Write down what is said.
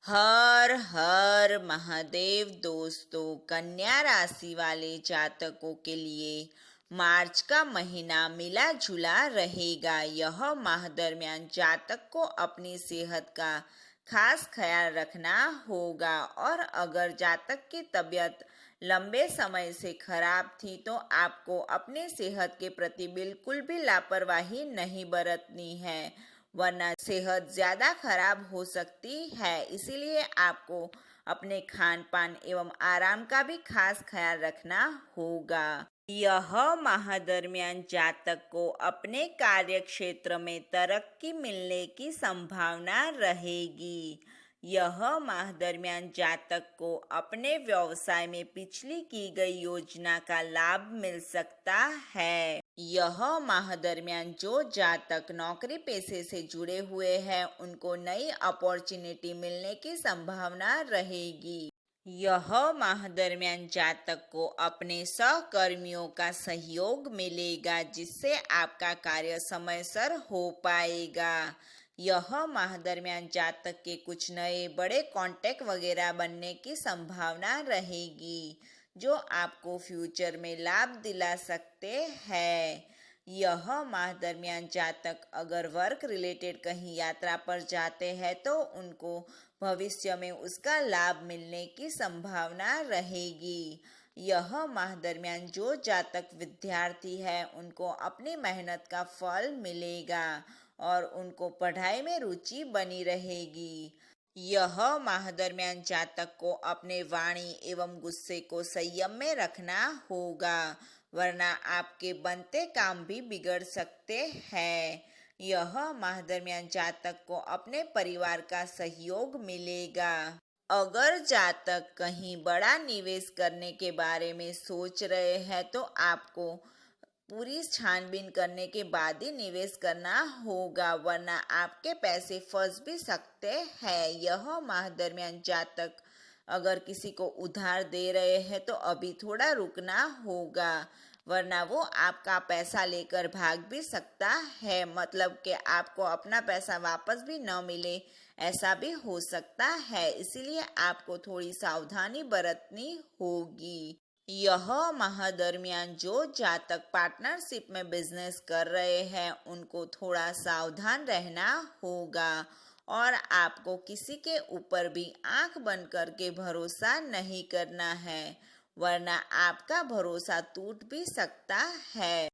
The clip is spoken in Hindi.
हर हर महादेव दोस्तों, कन्या राशि वाले जातकों के लिए मार्च का महीना मिला जुला रहेगा। यह माह दरमियान जातक को अपनी सेहत का खास ख्याल रखना होगा और अगर जातक की तबीयत लंबे समय से खराब थी तो आपको अपनी सेहत के प्रति बिल्कुल भी लापरवाही नहीं बरतनी है, वरना सेहत ज़्यादा खराब हो सकती है। इसीलिए आपको अपने खान पान एवं आराम का भी खास ख्याल रखना होगा। यह माह दरमियान जातक को अपने कार्य क्षेत्र में तरक्की मिलने की संभावना रहेगी। यह माह दरमियान जातक को अपने व्यवसाय में पिछली की गई योजना का लाभ मिल सकता है। यह माह दरमियान जो जातक नौकरी पेशे से जुड़े हुए हैं उनको नई अपॉर्चुनिटी मिलने की संभावना रहेगी। यह माह दरमियान जातक को अपने सहकर्मियों का सहयोग मिलेगा, जिससे आपका कार्य समयसर हो पाएगा। यह माह दरमियान जातक के कुछ नए बड़े कॉन्टैक्ट वगैरह बनने की संभावना रहेगी, जो आपको फ्यूचर में लाभ दिला सकते हैं। यह माह दरमियान जातक अगर वर्क रिलेटेड कहीं यात्रा पर जाते हैं तो उनको भविष्य में उसका लाभ मिलने की संभावना रहेगी। यह माह दरमियान जो जातक विद्यार्थी है उनको अपनी मेहनत का फल मिलेगा और उनको पढ़ाई में रुचि बनी रहेगी। यह माह दरमियान जातक को अपने वाणी एवं गुस्से को संयम में रखना होगा, वरना आपके बनते काम भी बिगड़ सकते हैं। यह माह दरमियान जातक को अपने परिवार का सहयोग मिलेगा। अगर जातक कहीं बड़ा निवेश करने के बारे में सोच रहे हैं तो आपको पूरी छानबीन करने के बाद ही निवेश करना होगा, वरना आपके पैसे फंस भी सकते हैं। यह माह दरमियान जातक अगर किसी को उधार दे रहे हैं तो अभी थोड़ा रुकना होगा, वरना वो आपका पैसा लेकर भाग भी सकता है, मतलब कि आपको अपना पैसा वापस भी न मिले, ऐसा भी हो सकता है। इसीलिए आपको थोड़ी सावधानी बरतनी होगी। यह माह दरमियान जो जातक पार्टनरशिप में बिजनेस कर रहे हैं उनको थोड़ा सावधान रहना होगा और आपको किसी के ऊपर भी आंख बंद करके भरोसा नहीं करना है, वरना आपका भरोसा टूट भी सकता है।